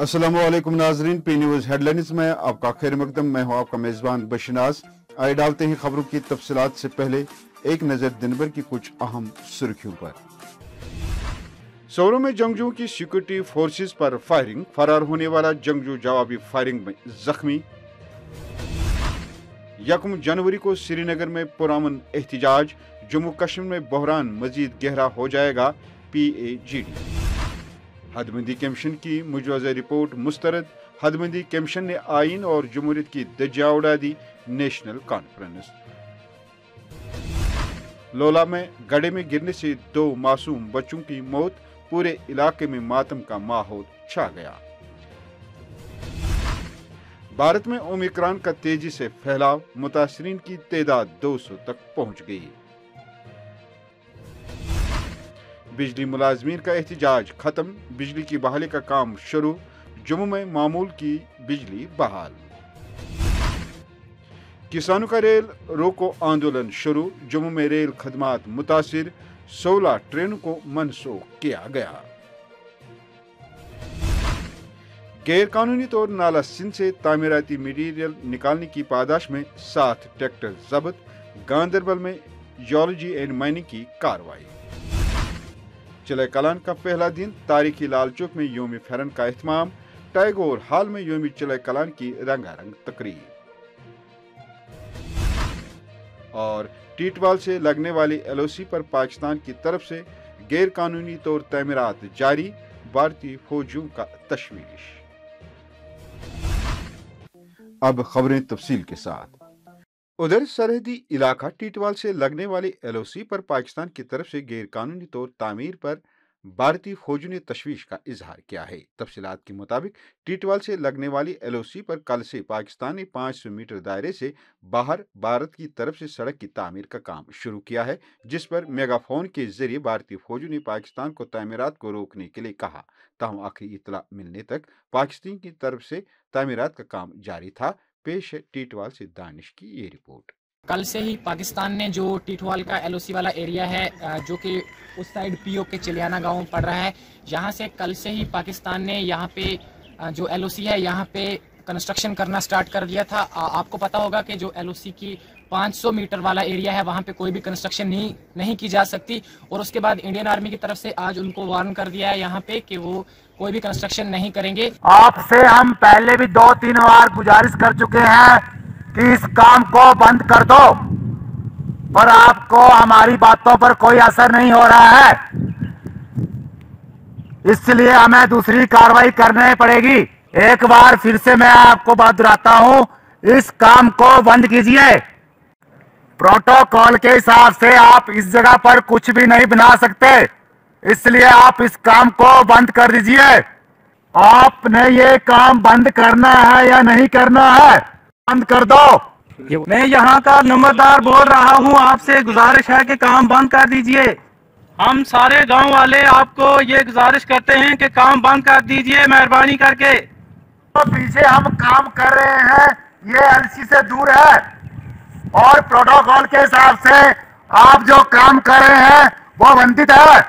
अस्सलाम वालेकुम नाजरीन, पी न्यूज हेडलाइंस में आपका खैर मकदम। मैं हूं आपका मेजबान बशनाज। आइए डालते हैं खबरों की तफसीलात से पहले एक नजर दिन भर की कुछ अहम सुर्खियों पर। सौरों में जंगजुओं की सिक्योरिटी फोर्सेस पर फायरिंग, फरार होने वाला जंगजू जवाबी फायरिंग में जख्मी। 1 जनवरी को श्रीनगर में पुरअमन एहतजाज, जम्मू कश्मीर में बहरान मजीद गहरा हो जाएगा, PAGD। हदबंदी कमीशन की मुजवजा रिपोर्ट मुस्तरद, हदबंदी कमीशन ने आइन और जमहूरियत की धज्जियां उड़ा दी, नेशनल कॉन्फ्रेंस। लोला में गड्ढे में गिरने से 2 मासूम बच्चों की मौत, पूरे इलाके में मातम का माहौल छा गया। भारत में ओमिक्रॉन का तेजी से फैलाव, मुतासरीन की तादाद 200 तक पहुंच गई। बिजली मुलाजमीन का एहतजाज खत्म, बिजली की बहाली का काम शुरू, जम्मू में मामूल की बिजली बहाल। किसानों का रेल रोको आंदोलन शुरू, जम्मू में रेल खदमात मुतासिर, 16 ट्रेनों को मनसूख किया गया। गैर कानूनी तौर नाला सिंध से तामीराती मटीरियल निकालने की पादाश में 7 ट्रैक्टर जब्त, गांधरबल में जियोलॉजी एंड माइनिंग की कार्रवाई। चिलय कलान का पहला दिन, तारीखी लाल चौक में योम फैरन का एहतमाम, टैगोर हॉल में योम चिलय कलान की रंगारंग तकरीब। और टीटवाल से लगने वाली LOC पर पाकिस्तान की तरफ से गैर कानूनी तौर तमीरात जारी, भारतीय फौजियों का तशवीश। अब खबरें तफसील के साथ। उधर सरहदी इलाका टीटवाल से लगने वाली LOC पर पाकिस्तान की तरफ से गैर कानूनी तौर तामीर पर भारतीय फौजियों ने तशवीश का इजहार किया है। तफसीलात के मुताबिक टीटवाल से लगने वाली LOC पर कल से पाकिस्तान ने 500 मीटर दायरे से बाहर भारत की तरफ से सड़क की तामीर का काम शुरू किया है, जिस पर मेगाफोन के जरिए भारतीय फौजियों ने पाकिस्तान को तामीरात को रोकने के लिए कहा। ताहम आखिरी इतला मिलने तक पाकिस्तान की तरफ से तामीरात का काम जारी था। पेश है टीटवाल से दानिश की ये रिपोर्ट। कल से ही पाकिस्तान ने जो टीटवाल का LOC वाला एरिया है, जो कि उस साइड PO के चिलियाना गांव पड़ रहा है, यहाँ से कल से ही पाकिस्तान ने यहाँ पे जो LOC है यहाँ पे कंस्ट्रक्शन करना स्टार्ट कर दिया था। आपको पता होगा कि जो LOC की 500 मीटर वाला एरिया है वहाँ पे कोई भी कंस्ट्रक्शन नहीं की जा सकती, और उसके बाद इंडियन आर्मी की तरफ से आज उनको वार्न कर दिया है यहाँ पे कि वो कोई भी कंस्ट्रक्शन नहीं करेंगे। आपसे हम पहले भी 2-3 बार गुजारिश कर चुके हैं कि इस काम को बंद कर दो, पर आपको हमारी बातों पर कोई असर नहीं हो रहा है, इसलिए हमें दूसरी कार्रवाई करनी पड़ेगी। एक बार फिर से मैं आपको बात दोहराता हूं, इस काम को बंद कीजिए। प्रोटोकॉल के हिसाब से आप इस जगह पर कुछ भी नहीं बना सकते, इसलिए आप इस काम को बंद कर दीजिए। आपने ये काम बंद करना है या नहीं करना है? बंद कर दो। मैं यहाँ का नंबरदार बोल रहा हूँ, आपसे गुजारिश है कि काम बंद कर दीजिए। हम सारे गांव वाले आपको ये गुजारिश करते हैं कि काम बंद कर दीजिए मेहरबानी करके। तो पीछे हम काम कर रहे हैं, ये LC से दूर है, और प्रोटोकॉल के हिसाब से आप जो काम कर रहे हैं वो वंचित है।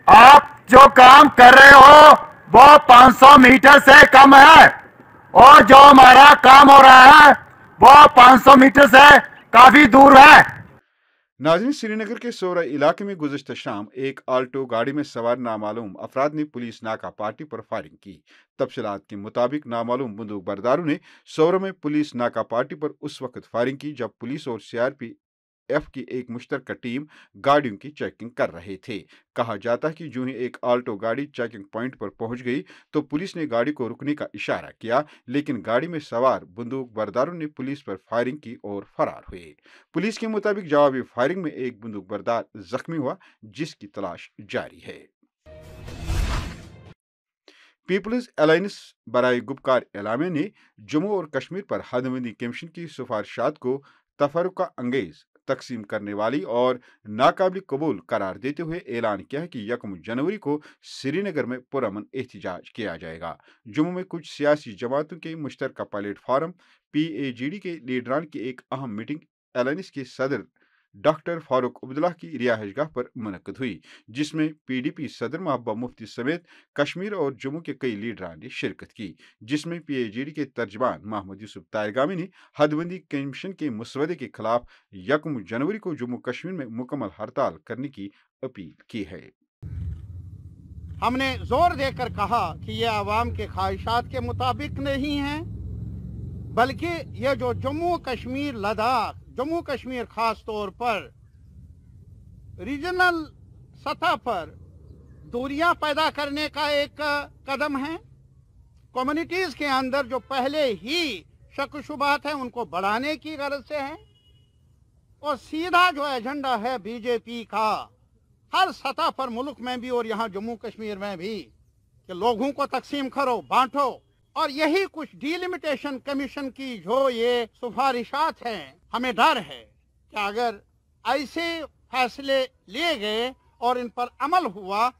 आप जो काम कर रहे हो वो 500 मीटर से कम है, और जो हमारा काम हो रहा है वो 500 मीटर से काफी दूर है। नाज़रीन, श्रीनगर के सोरा इलाके में गुज़श्ता शाम एक आल्टो गाड़ी में सवार नामालूम अफराद ने पुलिस नाका पार्टी पर फायरिंग की। तफसीलात के मुताबिक नामालूम बंदूक बरदारों ने सोरा में पुलिस नाका पार्टी पर उस वक्त फायरिंग की जब पुलिस और CRPF की एक मुश्तरका टीम गाड़ियों की चेकिंग कर रहे थे। कहा जाता है कि जो ही एक आल्टो गाड़ी चेकिंग पॉइंट पर पहुंच गई तो पुलिस ने गाड़ी को रुकने का इशारा किया, लेकिन गाड़ी में सवार बंदूक बरदारों ने पुलिस पर फायरिंग की और फरार हुए। पुलिस के मुताबिक जवाबी फायरिंग में एक बंदूक बरदार जख्मी हुआ, जिसकी तलाश जारी है। पीपल्स अलायंस बराए गुपकार एलामे ने जम्मू और कश्मीर पर हदबंदी कमीशन की सिफारिशात को तफरुका अंगेज, तकसीम करने वाली और नाकाबिल कबूल करार देते हुए ऐलान किया है कि 1 जनवरी को श्रीनगर में पुरअमन एहतजाज किया जाएगा। जम्मू में कुछ सियासी जमातों के मुश्तरका प्लेटफार्म PAGD के लीडरान की एक अहम मीटिंग अलायंस के सदर डॉक्टर फारूक अब्दुल्ला की रिहाइशगाह पर मुनक्कद हुई, जिसमें PDP सदर महबूबा मुफ्ती समेत कश्मीर और जम्मू के कई लीडरान ने शिरकत की, जिसमें PAGD के तर्जमान मोहम्मद यूसुफ तारगामी ने हदबंदी कमीशन के मसवदे के खिलाफ 1 जनवरी को जम्मू कश्मीर में मुकम्मल हड़ताल करने की अपील की है। हमने जोर देकर कहा कि ये आवाम के ख्वाहिशात के मुताबिक नहीं है, बल्कि ये जो जम्मू कश्मीर लद्दाख, जम्मू कश्मीर खास तौर पर रीजनल सतह पर दूरियां पैदा करने का एक कदम है। कम्युनिटीज के अंदर जो पहले ही शक शुबात है उनको बढ़ाने की गरज से है, और सीधा जो एजेंडा है BJP का हर सतह पर मुल्क में भी और यहाँ जम्मू कश्मीर में भी कि लोगों को तकसीम करो, बांटो, और यही कुछ डिलिमिटेशन कमीशन की जो ये सिफारिशात हैं, हमें डर है कि अगर ऐसे फैसले लिए गए और इन पर अमल हुआ,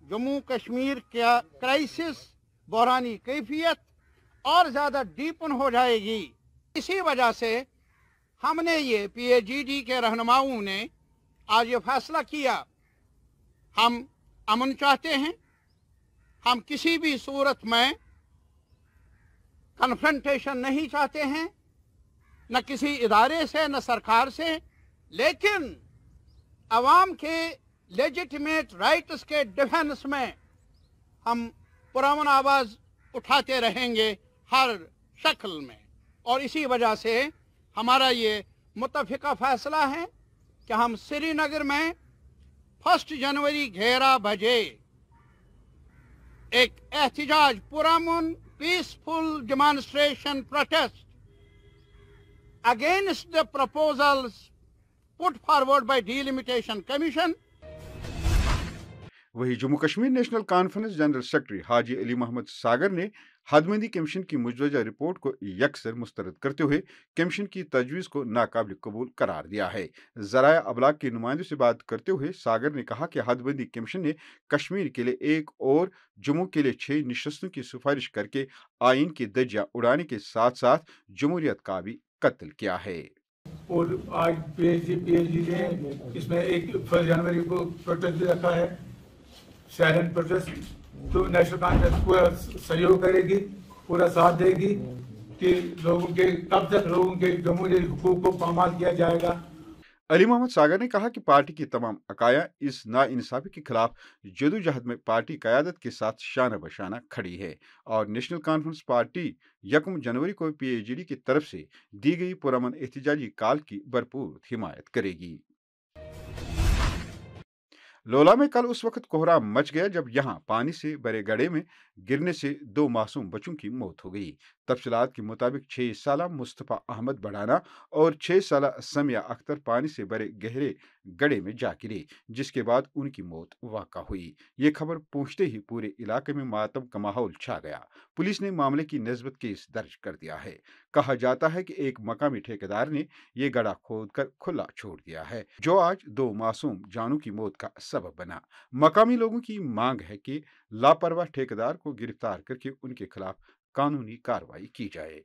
जम्मू कश्मीर का क्राइसिस, बहरानी कैफियत और ज़्यादा डीपन हो जाएगी। इसी वजह से हमने ये PAGD के रहनुमाओं ने आज ये फैसला किया, हम अमन चाहते हैं, हम किसी भी सूरत में कन्फ्रंटेशन नहीं चाहते हैं, न किसी इदारे से न सरकार से, लेकिन अवाम के लेजिटिमेट राइट्स के डिफेंस में हम पुरअमन आवाज़ उठाते रहेंगे हर शक्ल में। और इसी वजह से हमारा ये मुत्तफ़िका फ़ैसला है कि हम श्रीनगर में 1 जनवरी 11 बजे एक एहतिजाज, पुरअमन peaceful demonstration protest against the proposals put forward by delimitation commission. वहीं जम्मू कश्मीर नेशनल कॉन्फ्रेंस जनरल सेक्रेटरी हाजी अली मोहम्मद सागर ने हदबंदी कमीशन की मुजवजा रिपोर्ट को यकसर मुस्तरद करते हुए कमीशन की तजवीज़ को नाकाबिल कबूल करार दिया है। ज़राए अबलाग के नुमाइंदों से बात करते हुए सागर ने कहा कि हदबंदी कमीशन ने कश्मीर के लिए 1 और जम्मू के लिए 6 नशस्तों की सिफारिश करके आइन की धज्जियां उड़ाने के साथ साथ जमहूरियत का भी कत्ल किया है। और आज PAGD ने इसमें 1 जनवरी को प्रोटेस्ट भी रखा है, साइलेंट प्रोटेस्ट। तो नेशनल कॉन्फ्रेंस पूरा सहयोग करेगी, पूरा साथ देगी कि लोगों के कब तक लोगों के जमहूरी हुकूक को पामाल किया जाएगा। अली मोहम्मद सागर ने कहा कि पार्टी की तमाम अकाया इस नाइंसाफी के खिलाफ जदोजहद में पार्टी क़यादत के साथ शाना बशाना खड़ी है और नेशनल कॉन्फ्रेंस पार्टी 1 जनवरी को PAGD की तरफ से दी गई पुरअमन एहतिजाजी कॉल की भरपूर हिमायत करेगी। लोला में कल उस वक्त कोहराम मच गया जब यहां पानी से भरे गड्ढे में गिरने से 2 मासूम बच्चों की मौत हो गई। तफसीलात के मुताबिक 6 साला मुस्तफ़ा अहमद बढ़ाना और 6 साला समिया अख्तर पानी से भरे गहरे गड्ढे में जा गिरे, जिसके बाद उनकी मौत वाक़ा हुई। ये खबर पहुंचते ही पूरे इलाके में मातम का माहौल छा गया। पुलिस ने मामले की निस्बत केस दर्ज कर दिया है। कहा जाता है कि एक मकामी ठेकेदार ने ये गड्ढा खोदकर खुला छोड़ दिया है, जो आज 2 मासूम जानों की मौत का सबब बना। मकामी लोगों की मांग है कि लापरवाह ठेकेदार को गिरफ्तार करके उनके खिलाफ कानूनी कार्रवाई की जाए।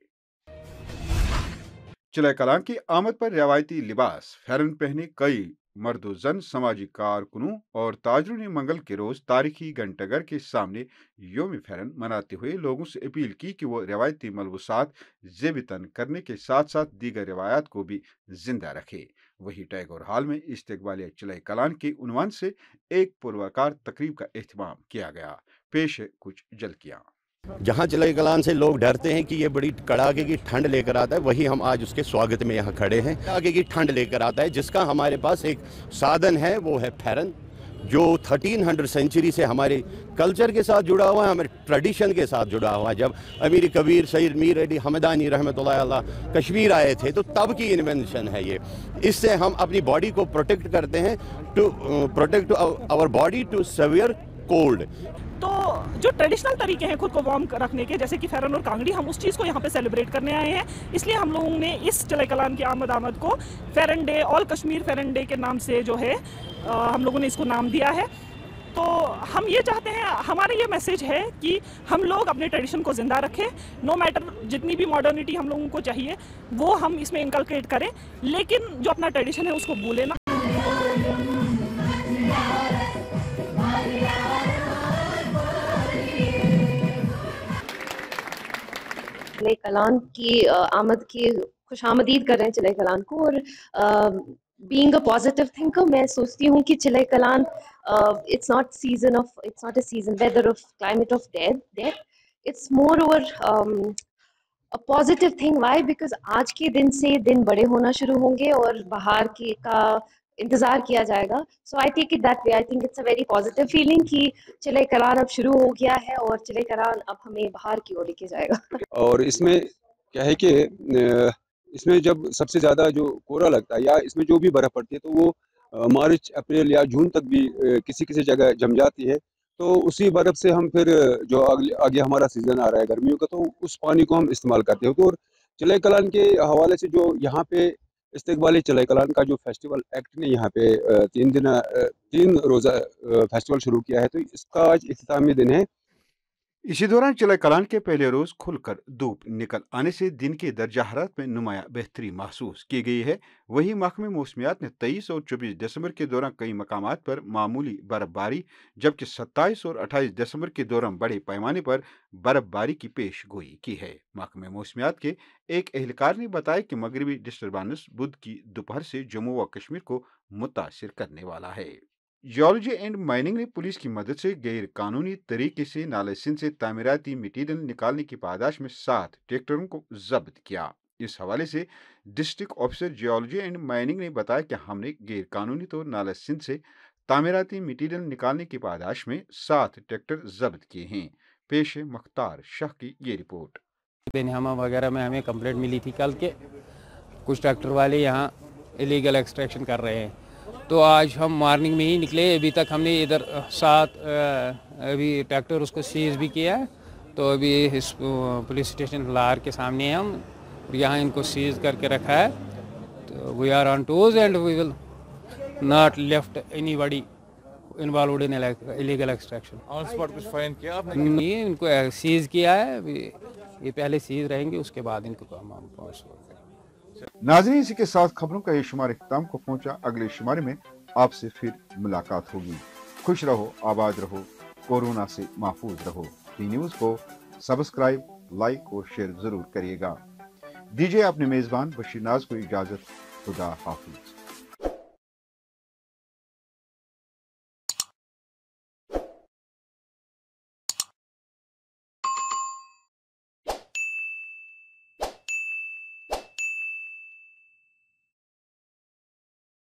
चिल्ला कलां की आमद पर रवायती लिबास फेरन पहने कई मर्दो जन समाजी कारकुनों और ताजरों ने मंगल के रोज तारीखी घंटाघर के सामने योम फेरन मनाते हुए लोगों से अपील की कि वो रवायती मलबूसात ज़ेब-ए-तन करने के साथ साथ दीगर रवायात को भी जिंदा रखे। वही टैगोर हॉल में इस्तिकबालिया चिल्ला कलां के उन्वान से एक पुरवकार तकरीब का एहतमाम किया गया। पेश है कुछ झलकियां। जहाँ चिल्ला कलां से लोग डरते हैं कि ये बड़ी कड़ाके की ठंड लेकर आता है, वही हम आज उसके स्वागत में यहाँ खड़े हैं। कड़ाके की ठंड लेकर आता है, जिसका हमारे पास एक साधन है, वो है फेरन, जो 1300 सेंचुरी से हमारे कल्चर के साथ जुड़ा हुआ है, हमारे ट्रेडिशन के साथ जुड़ा हुआ है। जब अमीर कबीर सैयद मीर अली हमदानी रहमतुल्लाह अलैह कश्मीर आए थे तो तब की इन्वेंशन है ये। इससे हम अपनी बॉडी को प्रोटेक्ट करते हैं, to protect our body to severe cold. तो जो ट्रेडिशनल तरीके हैं खुद को वार्म रखने के, जैसे कि फेरन और कांगड़ी, हम उस चीज़ को यहाँ पे सेलिब्रेट करने आए हैं। इसलिए हम लोगों ने इस चिल्ला कलां की आमद को फेरन डे, ऑल कश्मीर फेरन डे के नाम से जो है हम लोगों ने इसको नाम दिया है। तो हम ये चाहते हैं, हमारा ये मैसेज है कि हम लोग अपने ट्रेडिशन को ज़िंदा रखें, नो मैटर जितनी भी मॉडर्निटी हम लोगों को चाहिए वो हम इसमें इनकलकेट करें, लेकिन जो अपना ट्रेडिशन है उसको भूलें ना। चिले कलान की आमद की खुशामदीद कर रहे हैं चिले कलान को, और बीइंग अ पॉजिटिव थिंकर मैं सोचती हूँ कि चिले Kalan it's not a season weather of climate of death, it's more over a positive thing. Why? Because आज के दिन से दिन बड़े होना शुरू होंगे और बाहर का इंतजार किया जाएगा. So I take it that way. I think it's a very positive feeling कि चिले कलान अब शुरू हो गया है और चिले कलान अब हमें बाहर की ओर लेके जाएगा. और इसमें क्या है कि इसमें जब सबसे ज़्यादा जो कोहरा लगता है या इसमें जो भी बर्फ़ पड़ती है तो वो मार्च अप्रैल या जून तक भी किसी किसी जगह जम जाती है. तो उसी बर्फ़ से हम फिर जो आगे हमारा सीज़न आ रहा है गर्मियों का, तो उस पानी को हम इस्तेमाल करते हैं. तो चिले कलान के हवाले से जो यहाँ पे इस्तकबाली चिले कलान का जो फेस्टिवल एक्ट ने यहाँ पे 3 रोज़ा फेस्टिवल शुरू किया है, तो इसका आज इख्तितामी दिन है. इसी दौरान चिले कलान के पहले रोज खुलकर धूप निकल आने से दिन के दर्जा हरारत में नुमाया बेहतरी महसूस की गई है. वहीं महकमे मौसमियात ने 23 और 24 दिसंबर के दौरान कई मकामात पर मामूली बर्फबारी, जबकि 27 और 28 दिसंबर के दौरान बड़े पैमाने पर बर्फबारी की पेश गोई की है. महकमे मौसमियात के एक एहलकार ने बताया कि मगरबी डिस्टर्बेंस बुध की दोपहर से जम्मू व कश्मीर को मुतासिर करने वाला है. जियोलॉजी एंड माइनिंग ने पुलिस की मदद से गैर कानूनी तरीके से नालेसिन से तामीराती मटीरियल निकालने की पादाश में 7 ट्रैक्टरों को जब्त किया. इस हवाले से district officer geology and mining ने बताया कि हमने गैर कानूनी तौर नालेसिन से तामीराती मटीरियल निकालने की पादाश में 7 ट्रैक्टर जब्त किए हैं. पेश है मुख्तार शाह की ये रिपोर्ट. बेनहामा वगैरह में हमें कंप्लेंट मिली थी कल के कुछ ट्रैक्टर वाले यहाँ इलीगल एक्सट्रैक्शन कर रहे हैं. तो आज हम मॉर्निंग में ही निकले. अभी तक हमने इधर 7 अभी ट्रैक्टर उसको सीज भी किया है. तो अभी इस पुलिस स्टेशन लाहौर के सामने हैं हम, यहाँ इनको सीज करके रखा है. तो we are on toes and we will not left anybody involved in illegal extraction. On spot कुछ फाइन किया आपने? ये इनको सीज किया है. ये पहले सीज रहेंगे, उसके बाद इनको हम पहुँच. नाज़रीन, इसी के साथ खबरों का ये शुमार इख्तिताम को पहुंचा. अगले शुमारे में आपसे फिर मुलाकात होगी. खुश रहो, आबाद रहो, कोरोना से महफूज रहो. टी न्यूज़ को सब्सक्राइब, लाइक और शेयर जरूर करिएगा. दीजिए अपने मेजबान बशीर नाज को इजाजत. खुदा हाफिज.